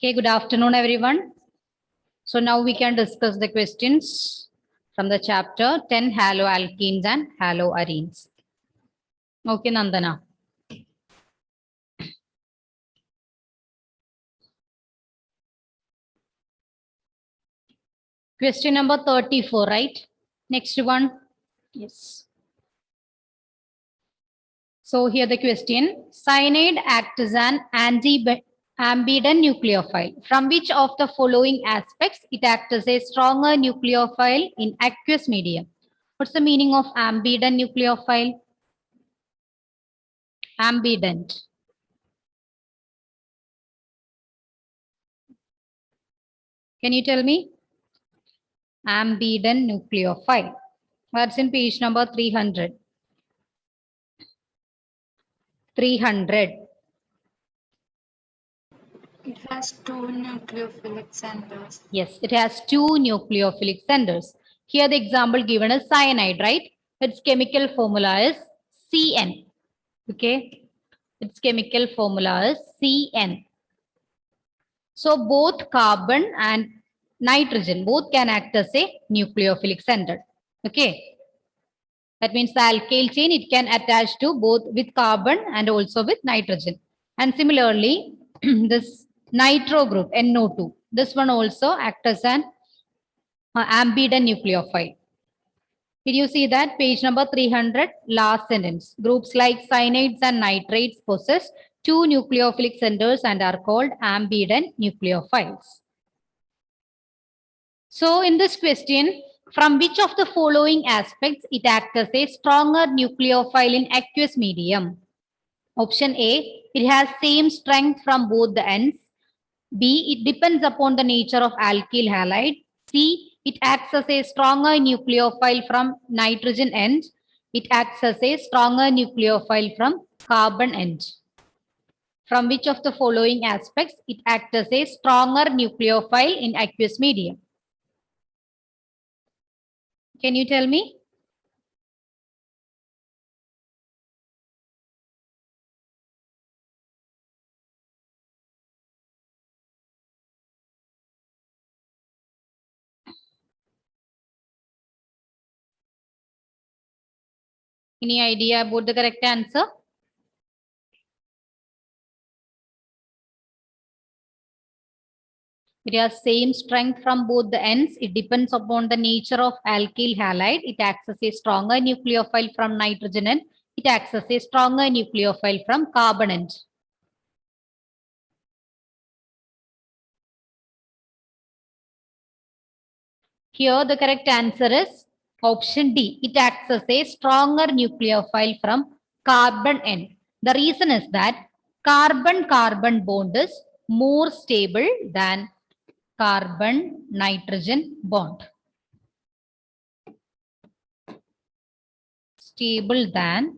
Okay, good afternoon, everyone. So now we can discuss the questions from the chapter 10 haloalkenes and haloarenes. Okay, Nandana. Question number 34, right? Next one. Yes. So here the question. Cyanide acts as an ambident nucleophile. From which of the following aspects it acts as a stronger nucleophile in aqueous medium? What's the meaning of ambident nucleophile? Ambident. Can you tell me? Ambident nucleophile. That's in page number 300. 300. It has two nucleophilic centers. Yes, it has two nucleophilic centers. Here the example given is cyanide, right? Its chemical formula is CN. Okay. Its chemical formula is CN. So both carbon and nitrogen, both can act as a nucleophilic center. Okay. That means the alkyl chain, it can attach to both with carbon and also with nitrogen. And similarly, this nitro group, NO2, this one also acts as an ambident nucleophile. Did you see that? Page number 300, last sentence. Groups like cyanides and nitrates possess two nucleophilic centers and are called ambident nucleophiles. So in this question, from which of the following aspects it acts as a stronger nucleophile in aqueous medium? Option A, it has same strength from both the ends. B, it depends upon the nature of alkyl halide. C, it acts as a stronger nucleophile from nitrogen end. It acts as a stronger nucleophile from carbon end. From which of the following aspects it acts as a stronger nucleophile in aqueous medium? Can you tell me? Any idea about the correct answer? It has same strength from both the ends. It depends upon the nature of alkyl halide. It acts as a stronger nucleophile from nitrogen end. It acts as a stronger nucleophile from carbon end. Here the correct answer is option D. It acts as a stronger nucleophile from carbon end. The reason is that carbon-carbon bond is more stable than carbon-nitrogen bond. Stable than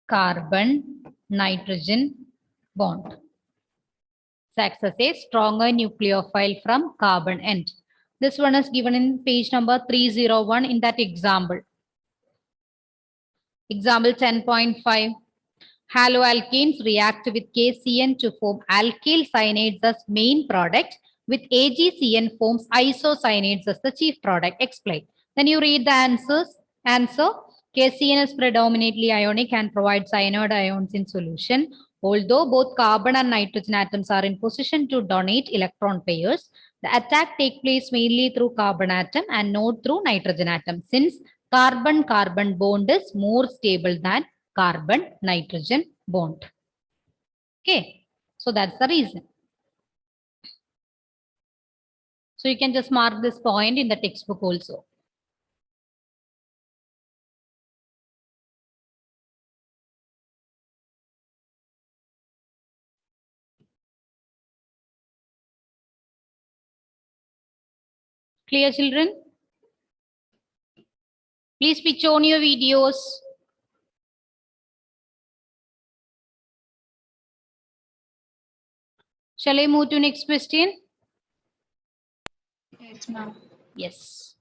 carbon-nitrogen bond. So acts as a stronger nucleophile from carbon end. This one is given in page number 301 in that example. Example 10.5. Haloalkanes react with KCN to form alkyl cyanides as main product. With AgCN forms isocyanates as the chief product. Explain. Then you read the answers. Answer. KCN is predominantly ionic and provides cyanide ions in solution. Although both carbon and nitrogen atoms are in position to donate electron pairs, the attack takes place mainly through carbon atom and not through nitrogen atom, since carbon-carbon bond is more stable than carbon-nitrogen bond. Okay, so that's the reason. So you can just mark this point in the textbook also. Clear, children? Please switch on your videos. Shall I move to next question? Yes, ma'am. Yes.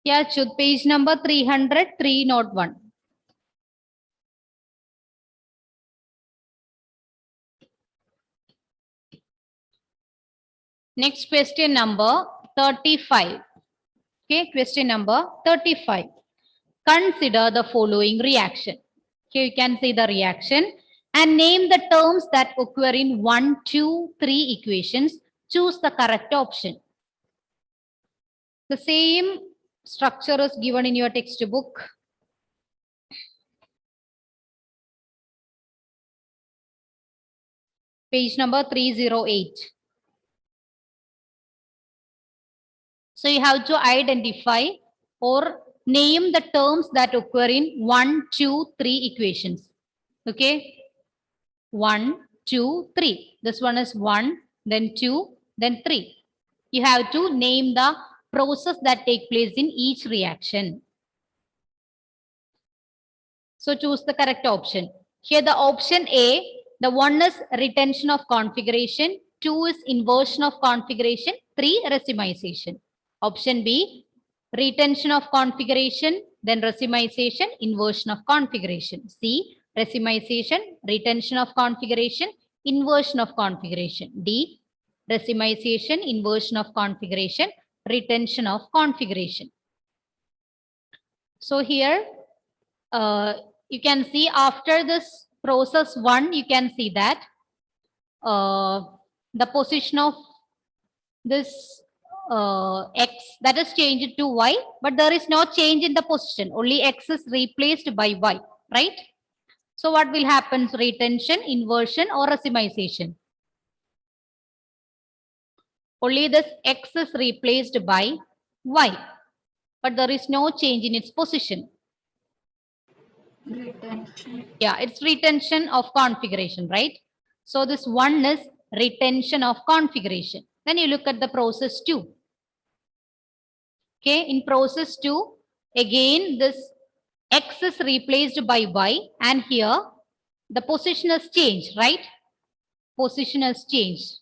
Yeah, Chud, page number 300, 301. Next question number 35. Okay, question number 35. Consider the following reaction. Okay, you can see the reaction and name the terms that occur in 1, 2, 3 equations. Choose the correct option. The same structure is given in your textbook. Page number 308. So you have to identify or name the terms that occur in 1, 2, 3 equations. Okay. 1, 2, 3. This one is 1, then 2, then 3. You have to name the process that take place in each reaction. So choose the correct option. Here the option A, the 1 is retention of configuration, 2 is inversion of configuration, 3 racemization. Option B, retention of configuration, then racemization, inversion of configuration. C, racemization, retention of configuration, inversion of configuration. D, racemization, inversion of configuration, retention of configuration. So here, you can see after this process 1, you can see that the position of this x, that is changed to y, but there is no change in the position. Only x is replaced by y, right? So what will happen? Retention, inversion, or racemization? Only this x is replaced by y, but there is no change in its position. Retention. Yeah, it's retention of configuration, right? So this 1 is retention of configuration. Then you look at the process 2. Okay, in process 2, again this x is replaced by y, and here the position has changed, right? Position has changed.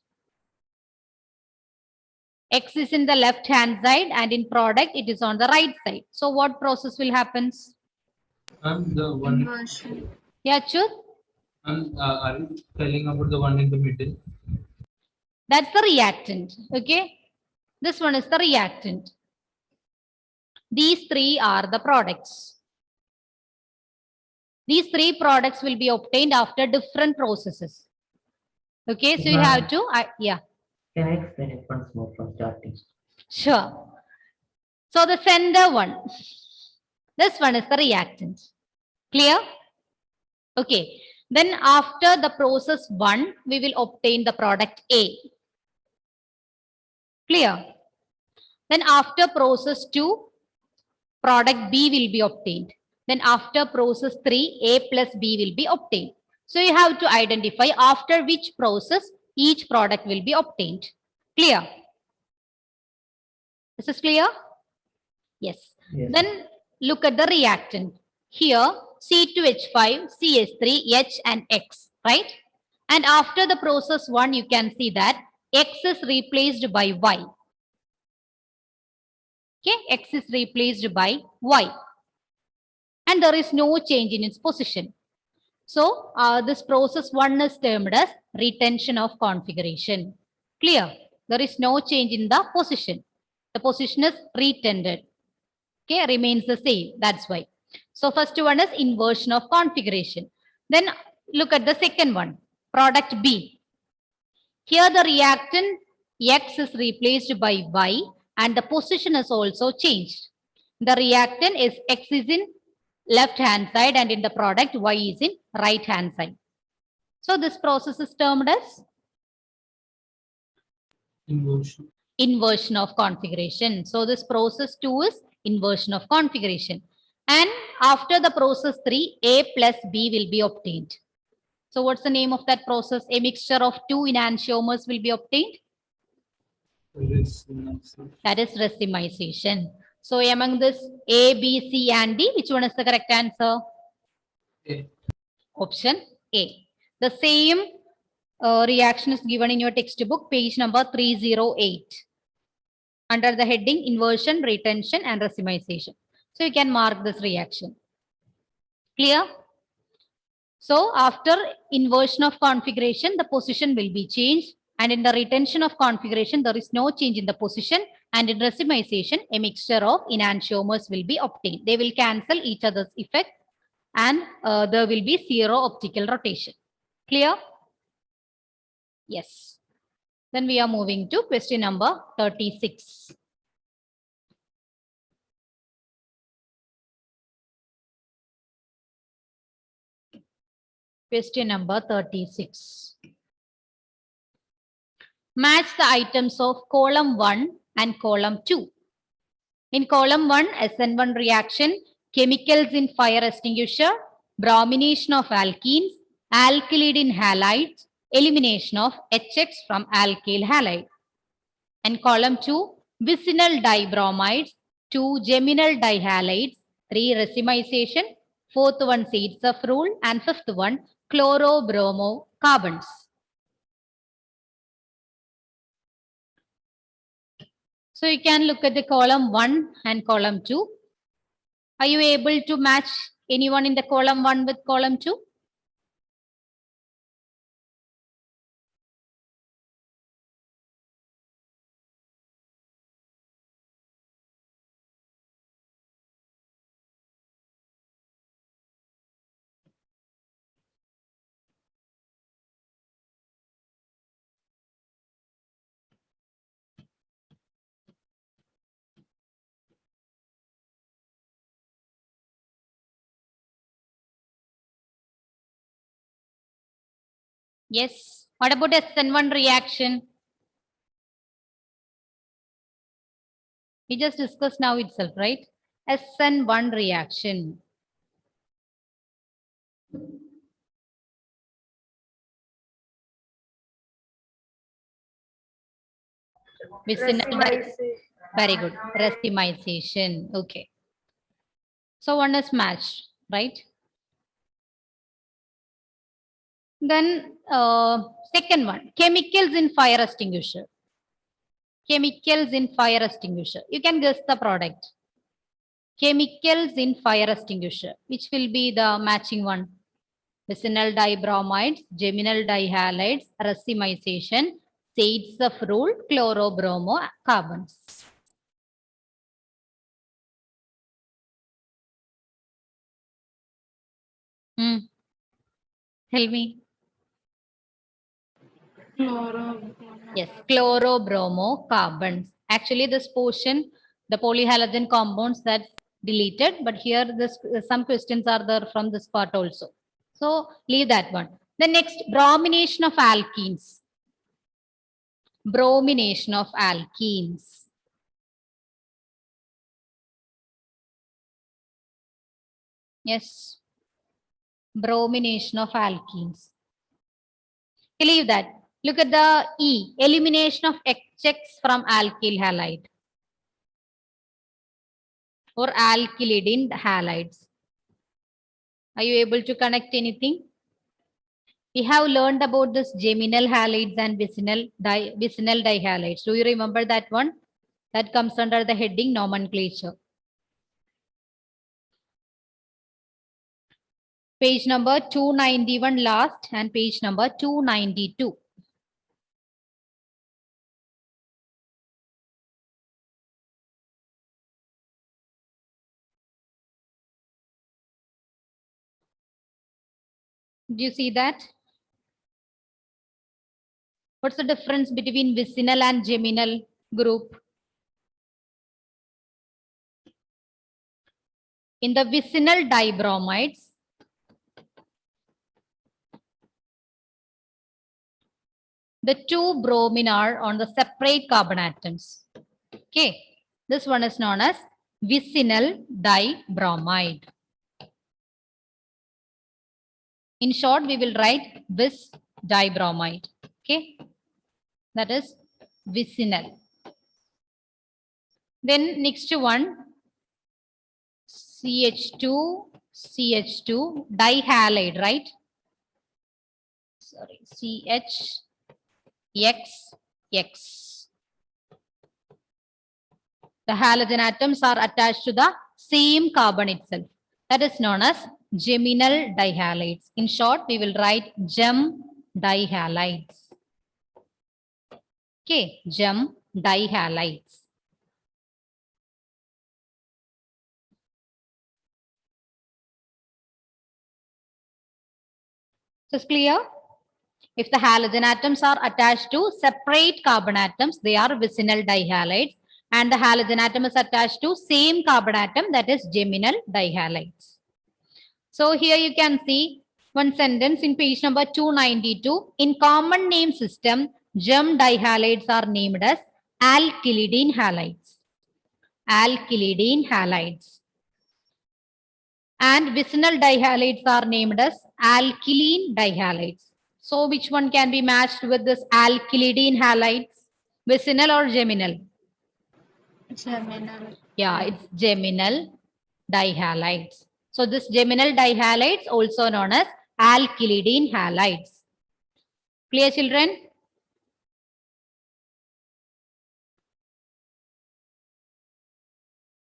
X is in the left hand side and in product it is on the right side. So what process will happen? The one. Inversion. Yeah, Chut? Are you telling about the one in the middle? That's the reactant. Okay, this one is the reactant. These 3 are the products. These 3 products will be obtained after different processes. Okay, so you have to, yeah. Can I explain it once more from starting? Sure. So the center one, this one is the reactant. Clear? Okay. Then after the process 1, we will obtain the product A. Clear? Then after process 2, product B will be obtained. Then after process 3, A plus B will be obtained. So you have to identify after which process each product will be obtained. Clear? This is clear? Yes. Yes. Then look at the reactant. Here C2H5, CH3, H and X, right? And after the process 1, you can see that X is replaced by Y. Okay, X is replaced by Y. And there is no change in its position. So this process 1 is termed as retention of configuration. Clear? There is no change in the position. The position is retained. Okay, remains the same. That's why. So first one is inversion of configuration. Then look at the second one, product B. Here the reactant X is replaced by Y and the position is also changed. The reactant is X is in left hand side and in the product Y is in right hand side. So this process is termed as Inversion. Inversion of configuration. So this process 2 is inversion of configuration. And after the process 3, A plus B will be obtained. So what's the name of that process? A mixture of 2 enantiomers will be obtained. That is racemization. So among this A, B, C and D, which one is the correct answer? A. Option A. The same reaction is given in your textbook, page number 308. Under the heading inversion, retention and racemization. So you can mark this reaction. Clear? So after inversion of configuration, the position will be changed. And in the retention of configuration, there is no change in the position. And in racemization, a mixture of enantiomers will be obtained. They will cancel each other's effect, and there will be zero optical rotation. Clear? Yes. Then we are moving to question number 36. Question number 36. Match the items of column 1 and column 2. In column 1, SN1 reaction, chemicals in fire extinguisher, bromination of alkenes, alkylide in halides, elimination of HX from alkyl halide. And column 2, vicinal dibromides, 2 geminal dihalides, 3 racemization, 4th one Zaitsev rule, and 5th one chlorobromocarbons. So you can look at the column 1 and column 2. Are you able to match anyone in the column 1 with column 2? Yes. What about SN1 reaction? We just discussed now itself, right? SN1 reaction. Very good. Racemization. Okay. So one is matched, right? Then second one, chemicals in fire extinguisher. Chemicals in fire extinguisher. You can guess the product. Chemicals in fire extinguisher. Which will be the matching one? Vicinal dibromides, geminal dihalides, racemization, Zaitsev rule, chlorobromocarbons. Tell me. Yes, chlorobromocarbons. Actually, this portion, the polyhalogen compounds, that's deleted, but here this some questions are there from this part also. So leave that one. The next, bromination of alkenes. Bromination of alkenes. Yes. Bromination of alkenes. Leave that. Look at the E, elimination of HX from alkyl halide or alkylide in halides. Are you able to connect anything? We have learned about this geminal halides and vicinal dihalides. Do you remember that one? That comes under the heading nomenclature. Page number 291 last and page number 292. Do you see that? What's the difference between vicinal and geminal group? In the vicinal dibromides, the two bromine are on the separate carbon atoms. Okay, this one is known as vicinal dibromide. In short, we will write vis dibromide. Okay, that is vicinal. Then next one, CH2 dihalide, right? Sorry, CHX. The halogen atoms are attached to the same carbon itself. That is known as geminal dihalides. In short, we will write gem dihalides. Okay, gem dihalides. So it's clear? If the halogen atoms are attached to separate carbon atoms, they are vicinal dihalides. And the halogen atom is attached to same carbon atom, that is geminal dihalides. So here you can see one sentence in page number 292. In common name system, gem dihalides are named as alkylidene halides. Alkylidene halides. And vicinal dihalides are named as alkylene dihalides. So which one can be matched with this alkylidene halides? Vicinal or geminal? Geminal. Yeah, it's geminal dihalides. So this geminal dihalides also known as alkylidene halides. Clear, children?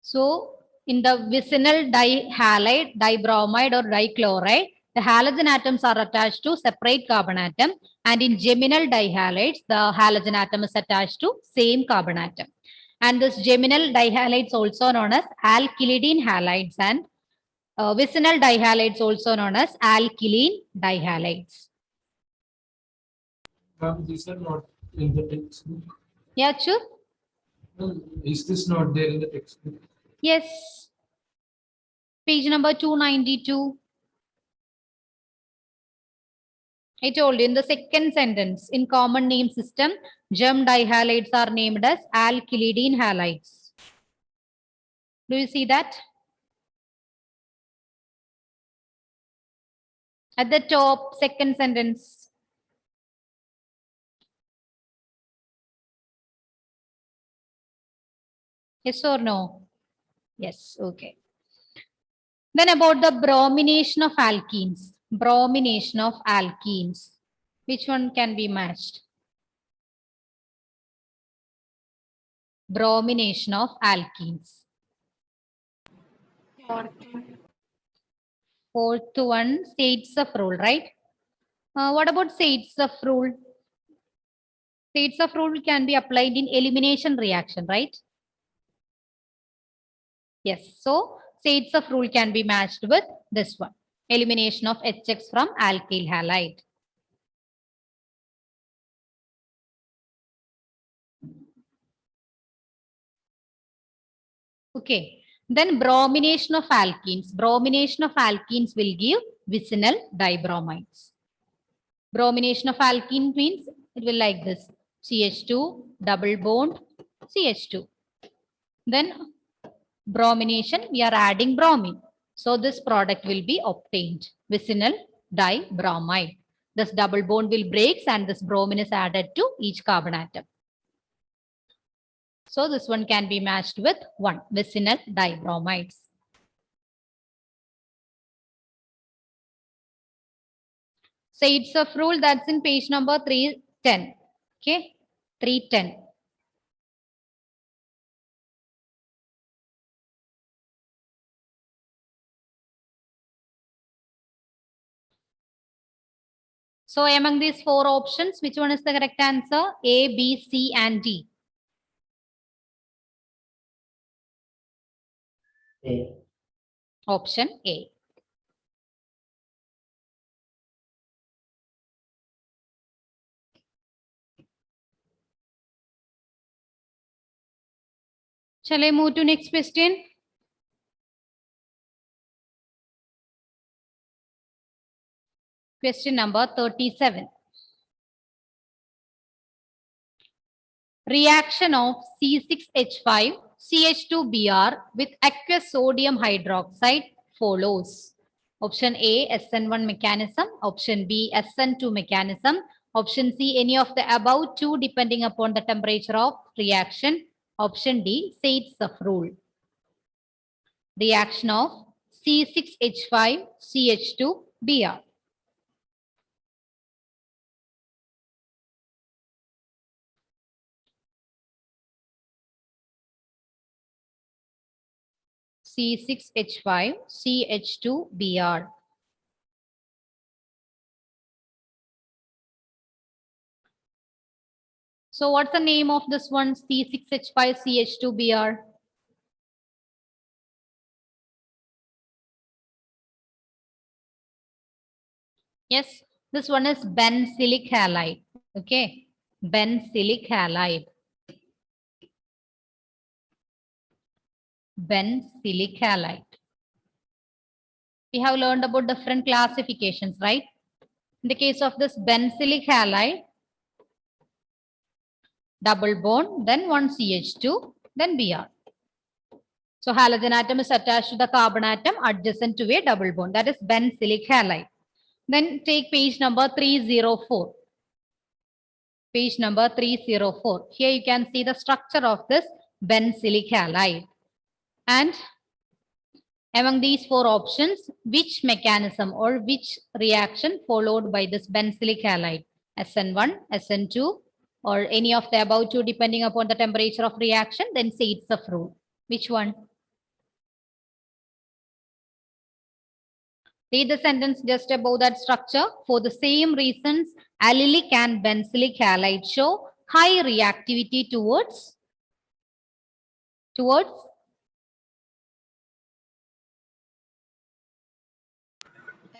So in the vicinal dihalide, dibromide or dichloride, the halogen atoms are attached to separate carbon atom, and in geminal dihalides, the halogen atom is attached to same carbon atom. And this geminal dihalides also known as alkylidene halides, and vicinal dihalides also known as alkylene dihalides. These are not in the textbook. Yeah, sure. Is this not there in the textbook? Yes. Page number 292. I told you in the second sentence, in common name system, gem dihalides are named as alkylidene halides. Do you see that? At the top, second sentence. Yes or no? Yes, okay. Then about the bromination of alkenes. Bromination of alkenes. Which one can be matched? Bromination of alkenes. Fourth one, Zaitsev rule, right? What about Zaitsev rule? Zaitsev rule can be applied in elimination reaction, right? Yes. So Zaitsev rule can be matched with this one. Elimination of HX from alkyl halide. Okay. Then bromination of alkenes. Bromination of alkenes will give vicinal dibromides. Bromination of alkene means it will like this. CH2, double bond, CH2. Then bromination, we are adding bromine. So this product will be obtained, vicinal dibromide. This double bond will break and this bromine is added to each carbon atom. So this one can be matched with one, vicinal dibromides. Zaitsev rule, that's in page number 310. Okay, 310. So among these four options, which one is the correct answer? A, B, C, and D. A. Option A. Shall I move to next question? Question number 37. Reaction of C6H5 CH2Br with aqueous sodium hydroxide follows. Option A, SN1 mechanism. Option B, SN2 mechanism. Option C, any of the above two depending upon the temperature of reaction. Option D, Zaitsev rule. Reaction of C6H5 CH2Br. C6H5 CH2Br. So what's the name of this one? C6H5CH2Br. Yes, this one is benzylic halide. Okay, benzylic halide. Benzylic halide. We have learned about different classifications, right? In the case of this benzylic halide, double bond, then one CH2, then Br. So halogen atom is attached to the carbon atom adjacent to a double bond. That is benzylic halide. Then take page number 304. Page number 304. Here you can see the structure of this benzylic halide. And among these four options, which mechanism or which reaction followed by this benzylic halide? SN1, SN2, or any of the above two depending upon the temperature of reaction, then say it's a fruit. Which one? Read the sentence just above that structure. For the same reasons, allylic and benzylic halide show high reactivity towards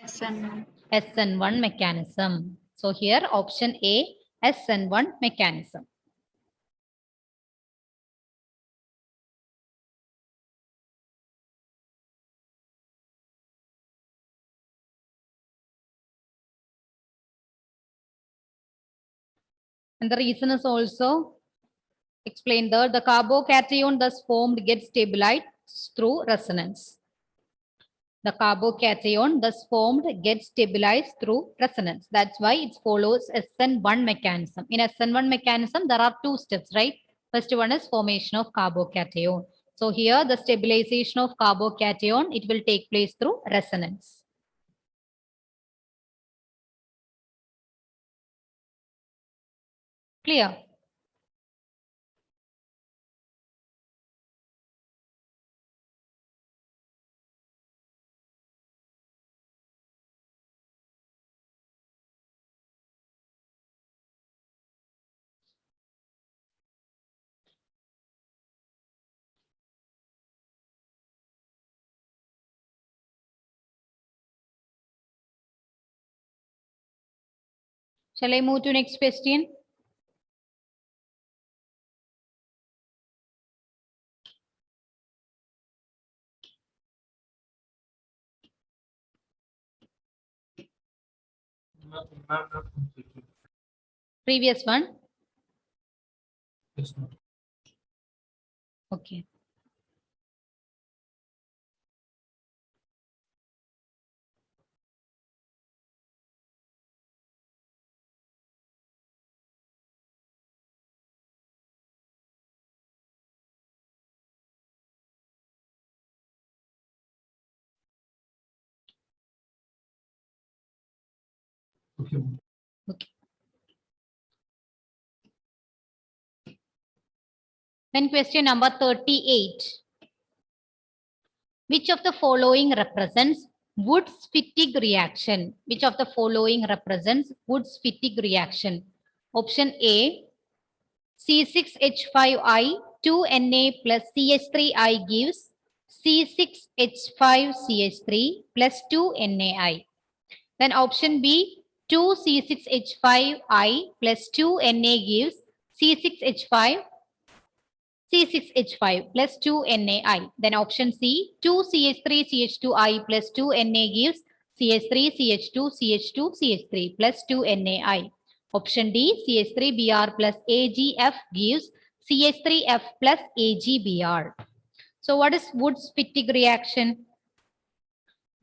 SN1. SN1 mechanism. So here option A, SN1 mechanism. And the reason is also explained there. The carbocation thus formed gets stabilized through resonance. The carbocation thus formed gets stabilized through resonance. That's why it follows SN1 mechanism. In SN1 mechanism, there are two steps, right? First one is formation of carbocation. So here the stabilization of carbocation, it will take place through resonance. Clear? Shall I move to next question? Not completely. Previous one. It's not. Okay. Okay. Okay. Then question number 38. Which of the following represents Woods-Fittig reaction? Which of the following represents Woods-Fittig reaction? Option A, C6H5I 2Na plus CH3I gives C6H5CH3 plus 2NaI. Then option B, 2C6H5I plus 2Na gives C6H5 plus 2NaI. Then option C, 2CH3CH2I plus 2Na gives CH3CH2CH2CH3 plus 2NaI. Option D, CH3Br plus AgF gives CH3F plus AgBr. So what is Woods-Fittig reaction?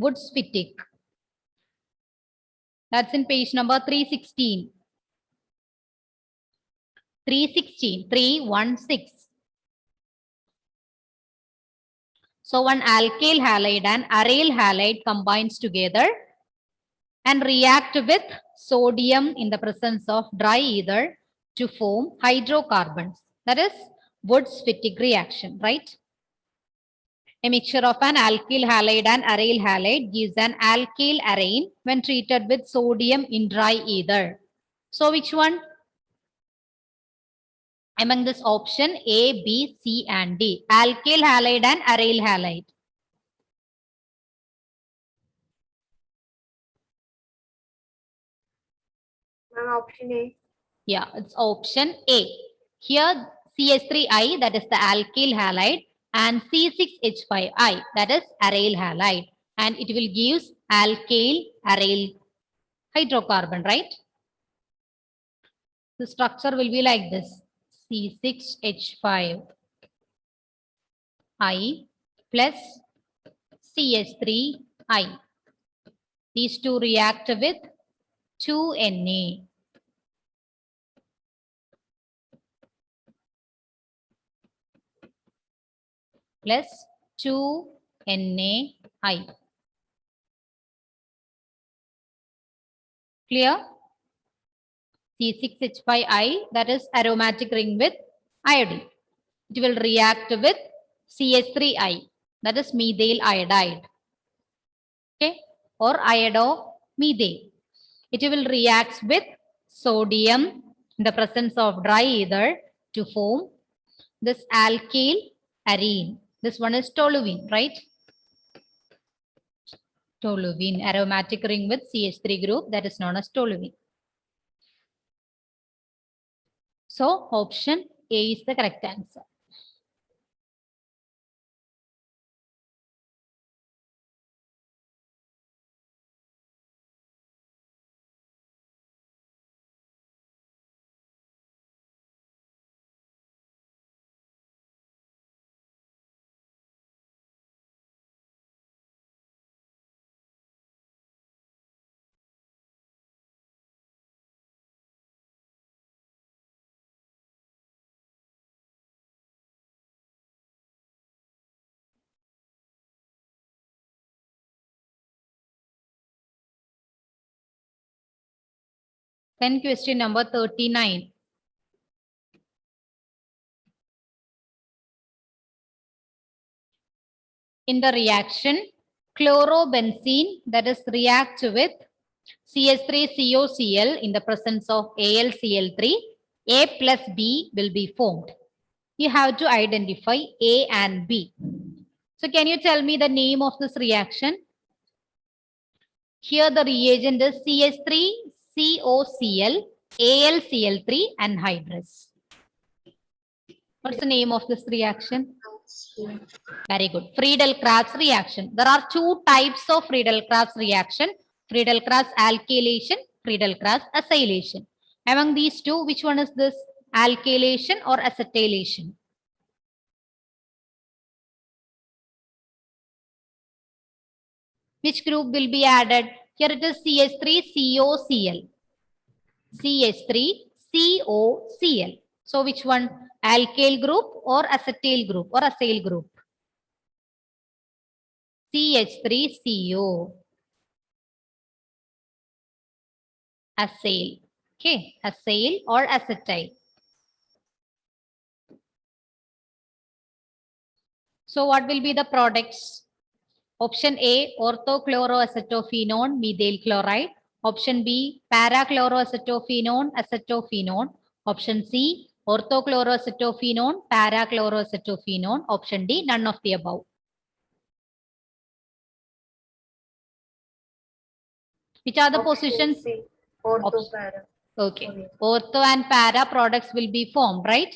Woods-Fittig. That's in page number 316. 316. So one alkyl halide and aryl halide combines together and react with sodium in the presence of dry ether to form hydrocarbons. That is Woods-Fittig reaction, right? A mixture of an alkyl halide and aryl halide gives an alkyl arene when treated with sodium in dry ether. So which one? among this option A, B, C, and D? Alkyl halide and aryl halide. Option A. Yeah, it's option A. Here CH3I, that is the alkyl halide, and C6H5I, that is aryl halide, and it will give alkyl aryl hydrocarbon, right? The structure will be like this: C6H5I plus CH3I. These two react with 2Na plus 2NaI. Clear? C6H5I, that is aromatic ring with iodine. It will react with CH3I, that is methyl iodide. Okay, or iodomethane. It will react with sodium in the presence of dry ether to form this alkyl arene. This one is toluene, right? Toluene, aromatic ring with CH3 group, that is known as toluene. So option A is the correct answer. Then question number 39. In the reaction, chlorobenzene, that is react with CH3COCl in the presence of AlCl3, A plus B will be formed. You have to identify A and B. So can you tell me the name of this reaction? Here the reagent is CH3COCl, AlCl3 anhydrous. What's the name of this reaction? Very good. Friedel-Crafts reaction. There are two types of Friedel-Crafts reaction: Friedel-Crafts alkylation, Friedel-Crafts acylation. Among these two, which one is this? Alkylation or acetylation? Which group will be added? Here it is CH3COCl. CH3COCl. So which one? Alkyl group or acetyl group or acyl group? CH3CO. Acyl. Okay, acyl or acetyl. So what will be the products? Option A, orthochloroacetophenone, methyl chloride. Option B, parachloroacetophenone, acetophenone. Option C, orthochloroacetophenone, parachloroacetophenone. Option D, none of the above. Which are the positions? C. Ortho para. Okay. Ortho and para products will be formed, right?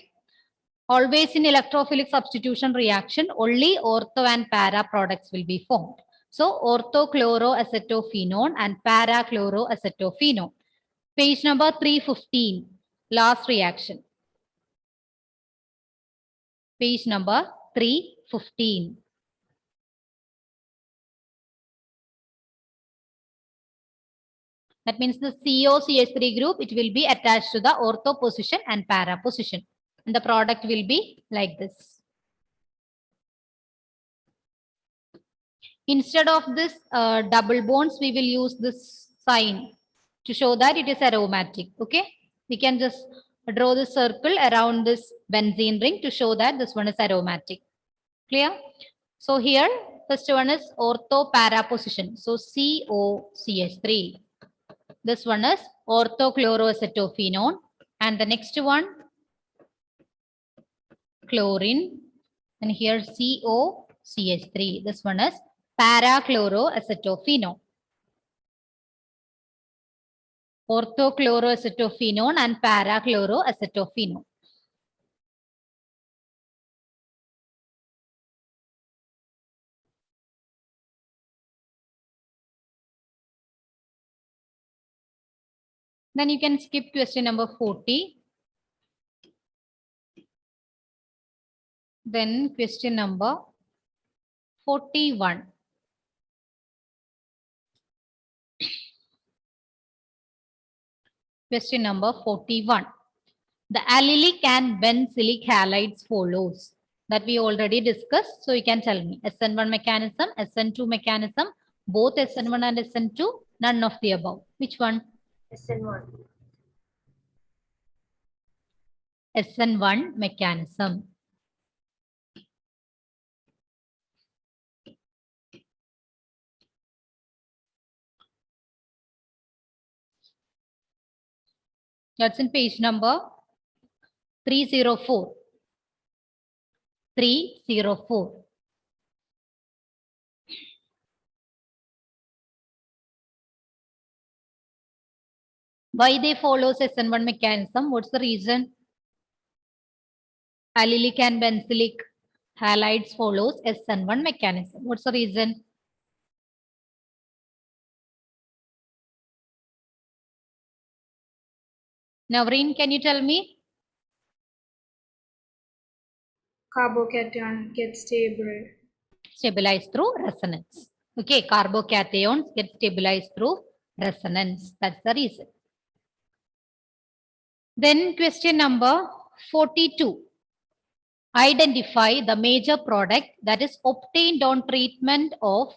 Always in electrophilic substitution reaction, only ortho and para products will be formed. So orthochloroacetophenone and parachloroacetophenone. Page number 315, last reaction. Page number 315. That means the COCH3 group, it will be attached to the ortho position and para position. And the product will be like this. Instead of this double bonds, we will use this sign to show that it is aromatic. Okay, we can just draw the circle around this benzene ring to show that this one is aromatic. Clear? So here, first one is ortho para position. So COCH3. This one is orthochloroacetophenone. And the next one, chlorine, and here COCH3. This one is parachloroacetophenone. Orthochloroacetophenone and parachloroacetophenone. Then you can skip question number 40. Then question number 41. Question number 41. The allylic and benzylic halides follows. That we already discussed. So you can tell me SN1 mechanism, SN2 mechanism, both SN1 and SN2, none of the above. Which one? SN1. SN1 mechanism. That's in page number 304. 304. Why they follows SN1 mechanism? What's the reason? Allylic and benzylic halides follows SN1 mechanism. What's the reason? Navreen, can you tell me? Carbocation gets stable. Stabilized through resonance. Okay, carbocations get stabilized through resonance. That's the reason. Then question number 42. Identify the major product that is obtained on treatment of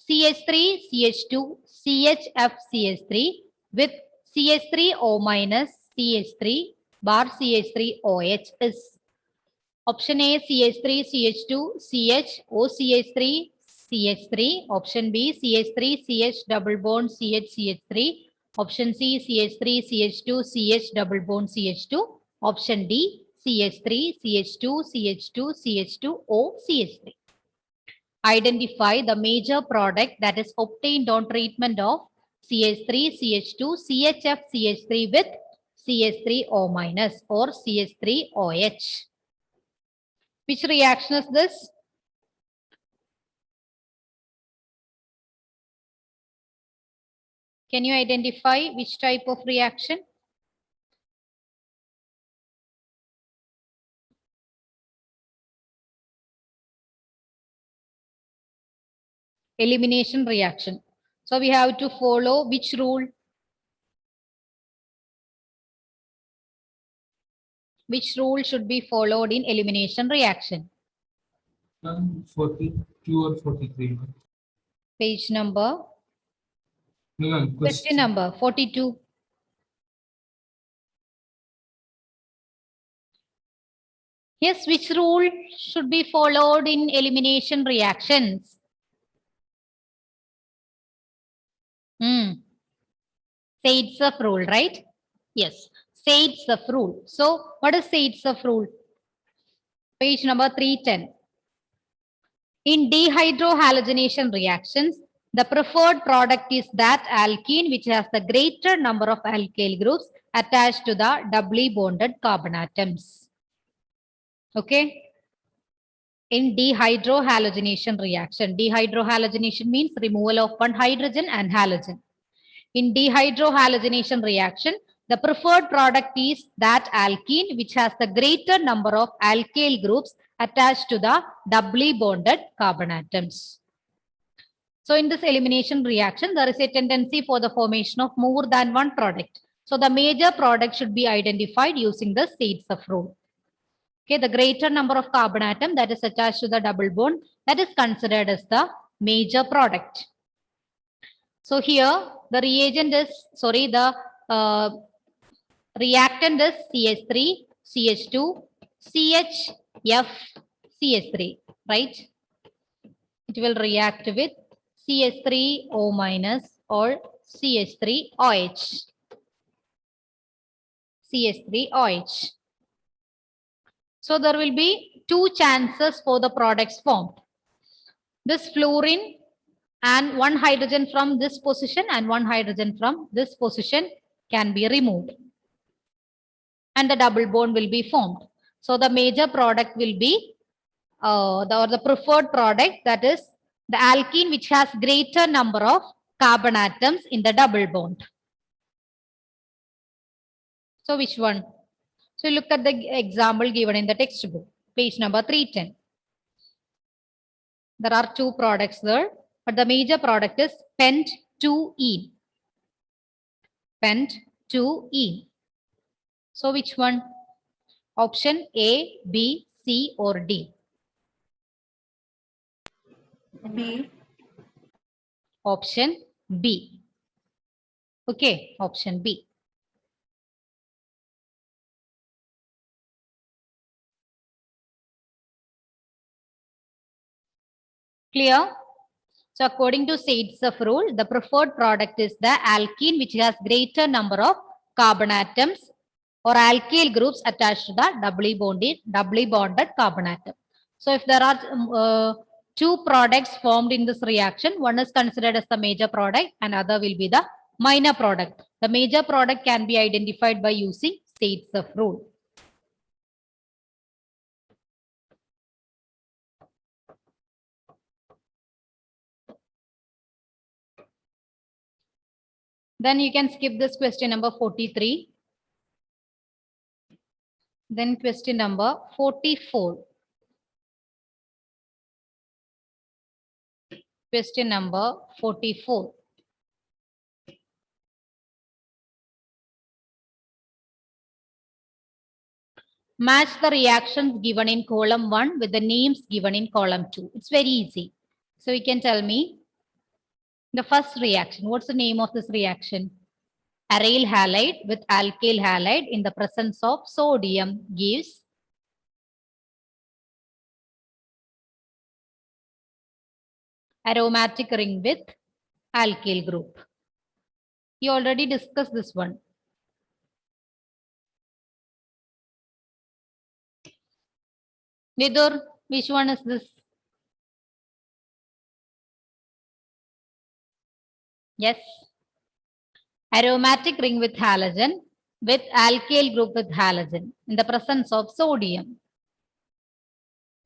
CH3, CH2, CHFCH3 with CH3O minus CH3 bar CH3OH is. Option A, CH3, CH2, CH, OCH3, CH3. Option B, CH3, CH double bond, CH, CH3. Option C, CH3, CH2, CH double bond, CH2. Option D, CH3, CH2, CH2, CH2, O, CH3. Identify the major product that is obtained on treatment of CH3, CH2, CHF, CH3 with CH3O minus or CH3OH. Which reaction is this? Can you identify which type of reaction? Elimination reaction. So we have to follow which rule? Which rule should be followed in elimination reaction? 42 or 43. Page number, No, ma'am. question number 42. Yes, which rule should be followed in elimination reactions? Zaitsev rule, right? Yes, Zaitsev rule. So what is Zaitsev rule? Page number 310. In dehydrohalogenation reactions, the preferred product is that alkene which has the greater number of alkyl groups attached to the doubly bonded carbon atoms. Okay. In dehydrohalogenation reaction, dehydrohalogenation means removal of one hydrogen and halogen. In dehydrohalogenation reaction, the preferred product is that alkene which has the greater number of alkyl groups attached to the doubly bonded carbon atoms. So in this elimination reaction, there is a tendency for the formation of more than one product. So the major product should be identified using the Zaitsev rule. Okay, the greater number of carbon atom that is attached to the double bond, that is considered as the major product. So here the reagent is, the reactant is CH3, CH2, CHF, CH3, right? It will react with CH3O minus or CH3OH. CH3OH. So there will be two chances for the products formed. This fluorine and one hydrogen from this position and one hydrogen from this position can be removed. And the double bond will be formed. So the major product will be the preferred product, that is the alkene which has greater number of carbon atoms in the double bond. So which one? So look at the example given in the textbook, page number 310. There are two products there, but the major product is Pent2E. Pent2E. So which one? Option A, B, C or D? B. Option B. Okay, option B. Clear? So according to Zaitsev rule, the preferred product is the alkene which has greater number of carbon atoms or alkyl groups attached to the doubly bonded carbon atom. So if there are two products formed in this reaction, one is considered as the major product and other will be the minor product. The major product can be identified by using Zaitsev rule. Then you can skip this question number 43. Then question number 44. Question number 44. Match the reactions given in column 1 with the names given in column 2. It's very easy. So you can tell me the first reaction. What's the name of this reaction? Aryl halide with alkyl halide in the presence of sodium gives aromatic ring with alkyl group. You already discussed this one. Vidur, which one is this? Yes. Aromatic ring with halogen with alkyl group with halogen in the presence of sodium.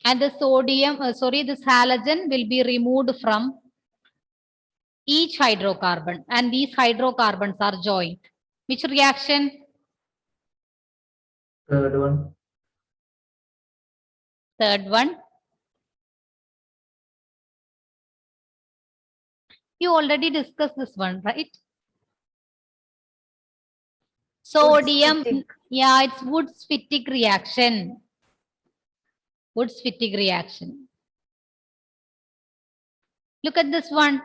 And the sodium, this halogen will be removed from each hydrocarbon and these hydrocarbons are joined. Which reaction? Third one. Third one. You already discussed this one, right? Sodium, Woods-Fittig. yeah, it's Woods-Fittig reaction. Woods-Fittig reaction. Look at this one.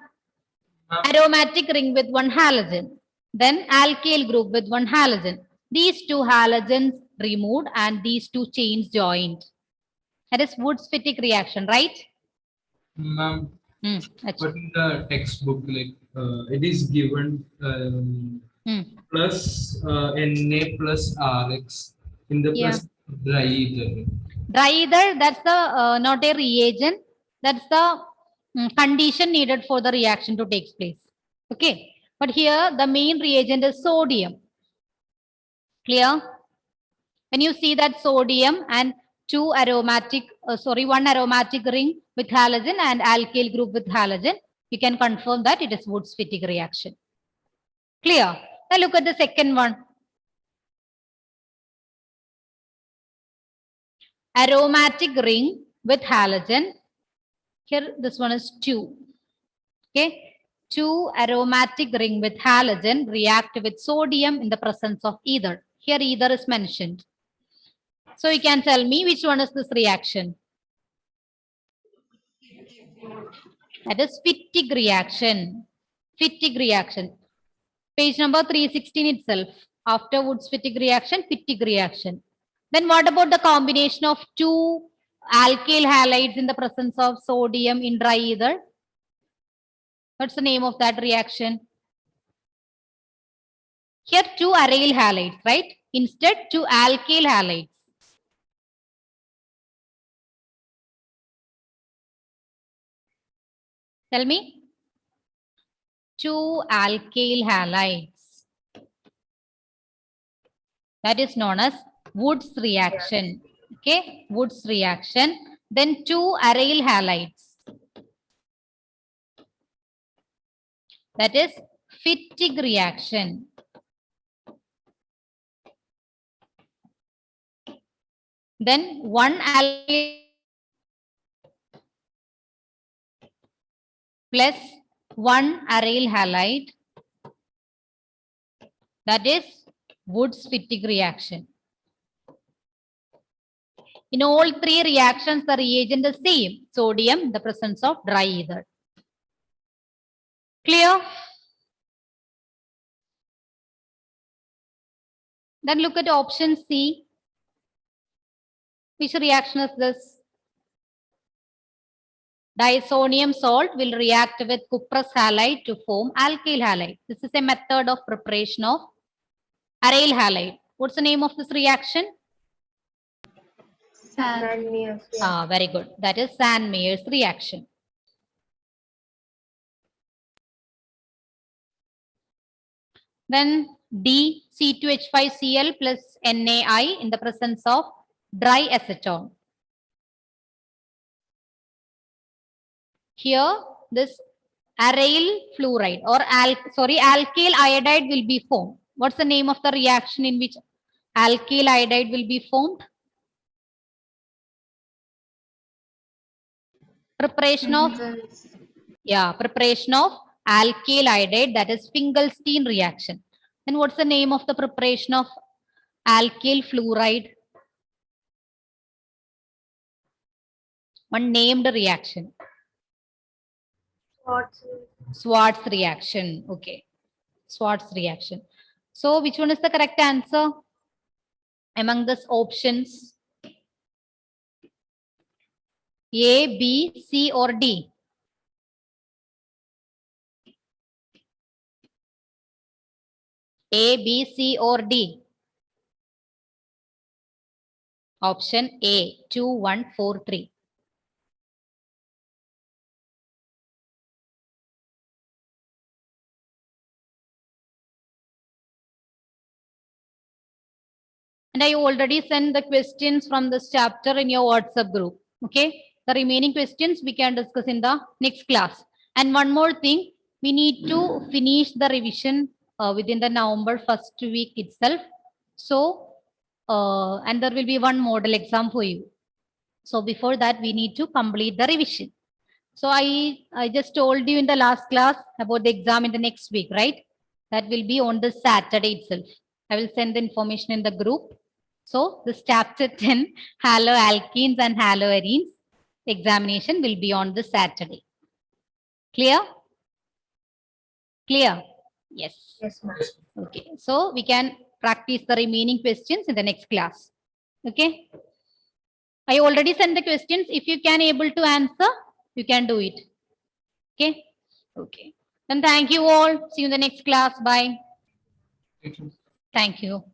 Aromatic ring with one halogen. Then alkyl group with one halogen. These two halogens removed and these two chains joined. That is Woods-Fittig reaction, right? Ma'am, Achha. but in the textbook, like it is given plus Na plus Rx in the Yeah. plus dry ether. Dry ether, that's the not a reagent. That's the condition needed for the reaction to take place. Okay. But here the main reagent is sodium. Clear? When you see that sodium and one aromatic ring with halogen and alkyl group with halogen, you can confirm that it is Woods-Fittig reaction. Clear? Now look at the second one. Aromatic ring with halogen. Here this one is 2. Okay. 2 aromatic ring with halogen react with sodium in the presence of ether. Here ether is mentioned. So you can tell me which one is this reaction? That is Fittig reaction. Fittig reaction. Page number 316 itself. After Woods-Fittig reaction, Fittig reaction. Then what about the combination of two alkyl halides in the presence of sodium in dry ether? What's the name of that reaction? Here two aryl halides, right? Instead two alkyl halides. Tell me. Two alkyl halides. That is known as Wood's reaction. Okay, Wood's reaction. Then two aryl halides. That is Fittig reaction. Then one alkyl plus one aryl halide. That is Wood's Fittig reaction. In all three reactions, the reagent is same. Sodium in the presence of dry ether. Clear? Then look at option C. Which reaction is this? Diazonium salt will react with cuprous halide to form alkyl halide. This is a method of preparation of aryl halide. What's the name of this reaction? Sand. Very good. That is Sand-Meyer's reaction. Then D, C2H5Cl plus NaI in the presence of dry acetone. Here, this aryl fluoride or alkyl iodide will be formed. What's the name of the reaction in which alkyl iodide will be formed? Preparation of preparation of alkyl iodide, that is Finkelstein reaction. Then what's the name of the preparation of alkyl fluoride? One named reaction. Schwarz reaction. Okay. Schwarz reaction. So which one is the correct answer among these options? A, B, C or D? A, B, C or D? Option A, 2, 1, 4, 3. And I already sent the questions from this chapter in your WhatsApp group. Okay. The remaining questions we can discuss in the next class. And one more thing, we need to finish the revision within the November first week itself. So, and there will be one model exam for you. So before that, we need to complete the revision. So I just told you in the last class about the exam in the next week, right? That will be on the Saturday itself. I will send the information in the group. So this chapter 10, haloalkenes and haloarenes examination will be on the Saturday. Clear? Clear? Yes. Yes, ma'am. Okay. So we can practice the remaining questions in the next class. Okay. I already sent the questions. If you can able to answer, you can do it. Okay. Okay. Then thank you all. See you in the next class. Bye. Thank you. Thank you.